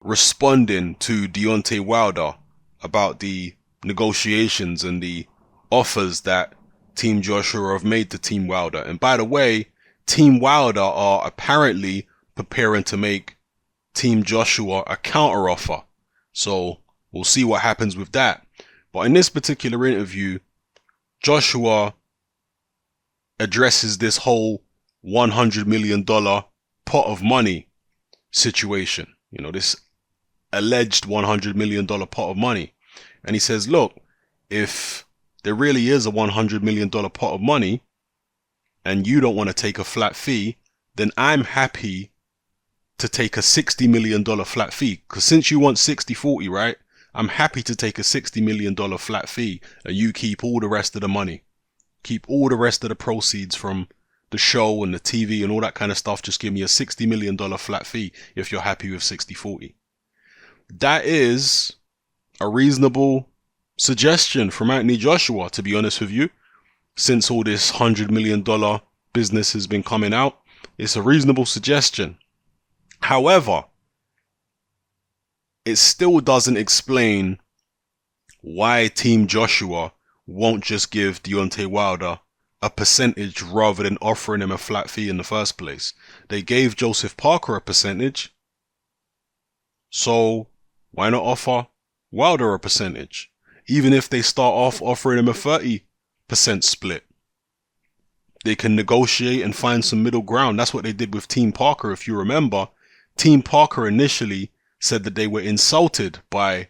responding to Deontay Wilder about the negotiations and the offers that Team Joshua have made to Team Wilder. And by the way, Team Wilder are apparently preparing to make Team Joshua a counter offer. So we'll see what happens with that. But in this particular interview, Joshua addresses this whole $100 million pot of money situation. You know, this alleged $100 million pot of money. And he says, look, if there really is a $100 million pot of money and you don't want to take a flat fee, then I'm happy to take a $60 million flat fee. Because since you want 60-40, right? I'm happy to take a $60 million flat fee and you keep all the rest of the money. Keep all the rest of the proceeds from the show and the TV and all that kind of stuff. Just give me a $60 million flat fee if you're happy with 60-40. That is a reasonable suggestion from Anthony Joshua, to be honest with you. Since all this $100 million business has been coming out, it's a reasonable suggestion. However, it still doesn't explain why Team Joshua won't just give Deontay Wilder a percentage rather than offering him a flat fee in the first place. They gave Joseph Parker a percentage, so why not offer Wilder a percentage? Even if they start off offering him a 30% split, they can negotiate and find some middle ground. That's what they did with Team Parker. If you remember, Team Parker initially said that they were insulted by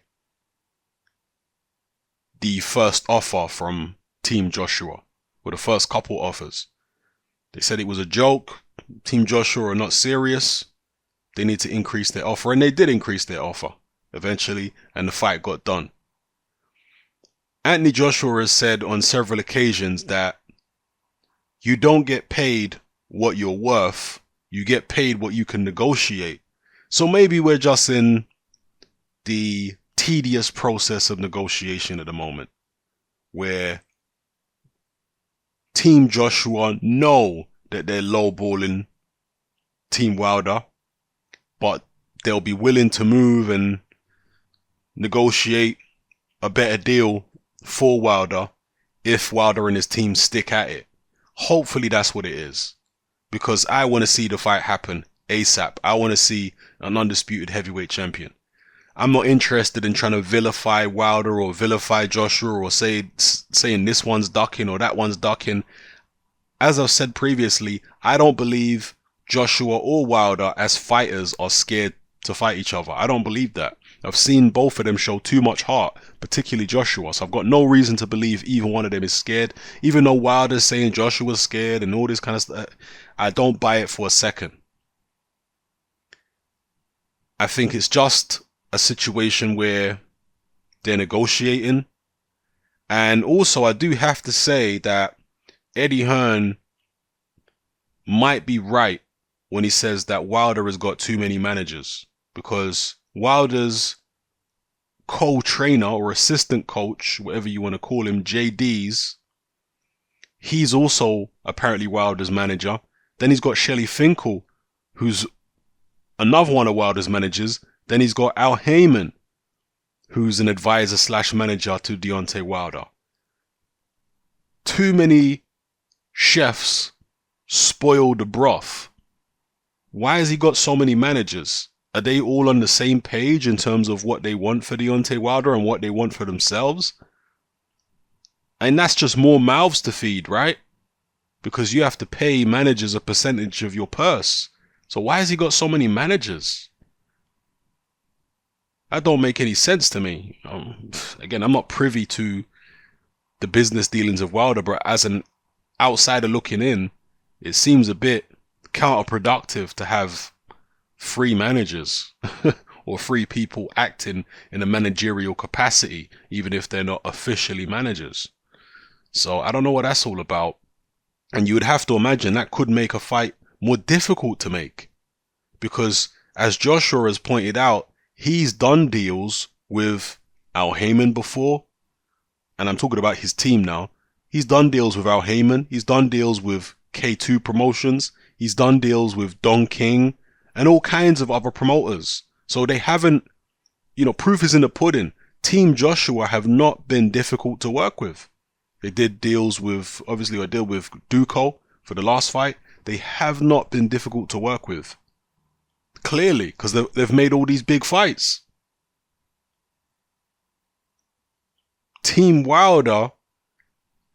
the first offer from Team Joshua, or the first couple offers. They said it was a joke. Team Joshua are not serious. They need to increase their offer, and they did increase their offer eventually, and the fight got done. Anthony Joshua has said on several occasions that you don't get paid what you're worth, you get paid what you can negotiate. So maybe we're just in the tedious process of negotiation at the moment, where Team Joshua know that they're lowballing Team Wilder, but they'll be willing to move and negotiate a better deal for Wilder if Wilder and his team stick at it. Hopefully that's what it is, because I want to see the fight happen ASAP. I want to see an undisputed heavyweight champion. I'm not interested in trying to vilify Wilder or vilify Joshua or saying this one's ducking or that one's ducking. As I've said previously, I don't believe Joshua or Wilder as fighters are scared to fight each other. I don't believe that. I've seen both of them show too much heart, particularly Joshua. So I've got no reason to believe either one of them is scared. Even though Wilder's saying Joshua's scared and all this kind of stuff, I don't buy it for a second. I think it's just a situation where they're negotiating. And also, I do have to say that Eddie Hearn might be right when he says that Wilder has got too many managers, because Wilder's co-trainer or assistant coach, whatever you want to call him, JD's, he's also apparently Wilder's manager. Then he's got Shelley Finkel, who's another one of Wilder's managers. Then he's got Al Heyman, who's an advisor slash manager to Deontay Wilder. Too many chefs spoil the broth. Why has he got so many managers? Are they all on the same page in terms of what they want for Deontay Wilder and what they want for themselves? And that's just more mouths to feed, right? Because you have to pay managers a percentage of your purse. So why has he got so many managers? That don't make any sense to me. Again, I'm not privy to the business dealings of Wilder, but as an outsider looking in, it seems a bit counterproductive to have free managers or free people acting in a managerial capacity, even if they're not officially managers. So I don't know what that's all about. And you would have to imagine that could make a fight more difficult to make, because as Joshua has pointed out, he's done deals with Al Heyman before, and I'm talking about his team now. He's done deals with Al Heyman. He's done deals with K2 Promotions. He's done deals with Don King and all kinds of other promoters. So they haven't, proof is in the pudding. Team Joshua have not been difficult to work with. They did deals with, obviously, a deal with Duco for the last fight. They have not been difficult to work with. Clearly, because they've made all these big fights. Team Wilder,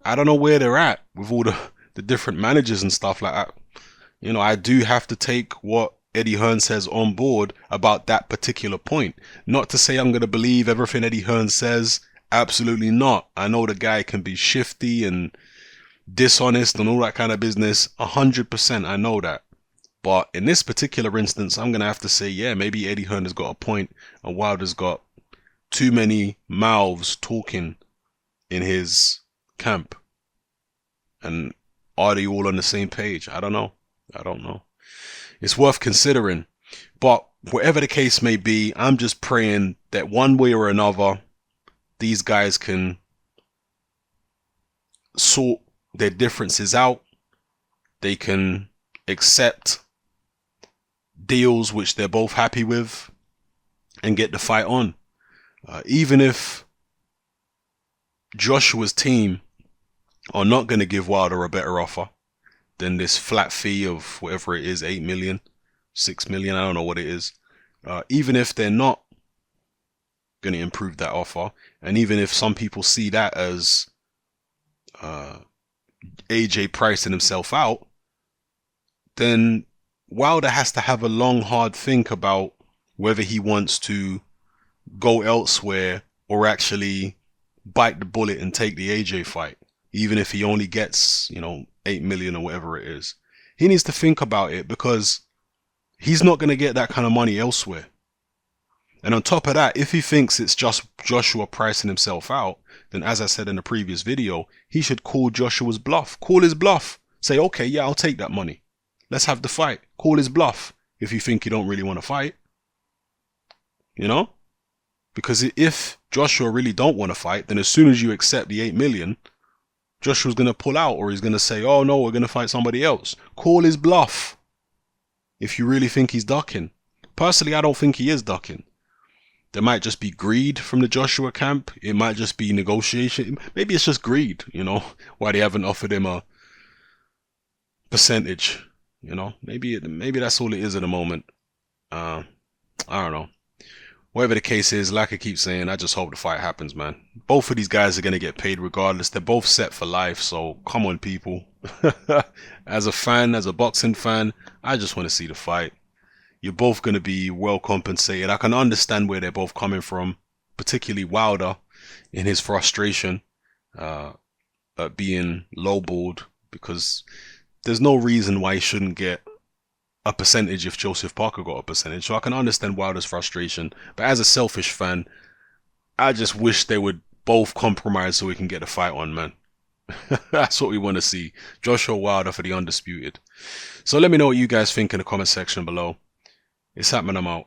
I don't know where they're at with all the different managers and stuff like that. I do have to take what Eddie Hearn says on board about that particular point. Not to say I'm going to believe everything Eddie Hearn says. Absolutely not. I know the guy can be shifty and dishonest and all that kind of business. 100%, I know that. But in this particular instance, I'm going to have to say, yeah, maybe Eddie Hearn has got a point and Wilder's got too many mouths talking in his camp. And are they all on the same page? I don't know. It's worth considering. But whatever the case may be, I'm just praying that one way or another, these guys can sort their differences out. They can accept deals which they're both happy with and get the fight on. Even if Joshua's team are not going to give Wilder a better offer than this flat fee of whatever it is, 8 million, 6 million, I don't know what it is. Even if they're not going to improve that offer, and even if some people see that as AJ pricing himself out, then Wilder has to have a long, hard think about whether he wants to go elsewhere or actually bite the bullet and take the AJ fight, even if he only gets, 8 million or whatever it is. He needs to think about it because he's not going to get that kind of money elsewhere. And on top of that, if he thinks it's just Joshua pricing himself out, then as I said in the previous video, he should call Joshua's bluff. Call his bluff. Say, okay, yeah, I'll take that money. Let's have the fight. Call his bluff if you think you don't really want to fight. Because if Joshua really don't want to fight, then as soon as you accept the 8 million, Joshua's going to pull out, or he's going to say, oh no, we're going to fight somebody else. Call his bluff if you really think he's ducking. Personally, I don't think he is ducking. There might just be greed from the Joshua camp. It might just be negotiation. Maybe it's just greed, why they haven't offered him a percentage, Maybe that's all it is at the moment. I don't know. Whatever the case is, like I keep saying, I just hope the fight happens, man. Both of these guys are going to get paid regardless. They're both set for life, so come on, people. As a fan, as a boxing fan, I just want to see the fight. You're both going to be well compensated. I can understand where they're both coming from, particularly Wilder in his frustration at being lowballed, because there's no reason why he shouldn't get a percentage if Joseph Parker got a percentage. So I can understand Wilder's frustration. But as a selfish fan, I just wish they would both compromise so we can get a fight on, man. That's what we want to see. Joshua Wilder for the undisputed. So let me know what you guys think in the comment section below. It's happening, I'm out.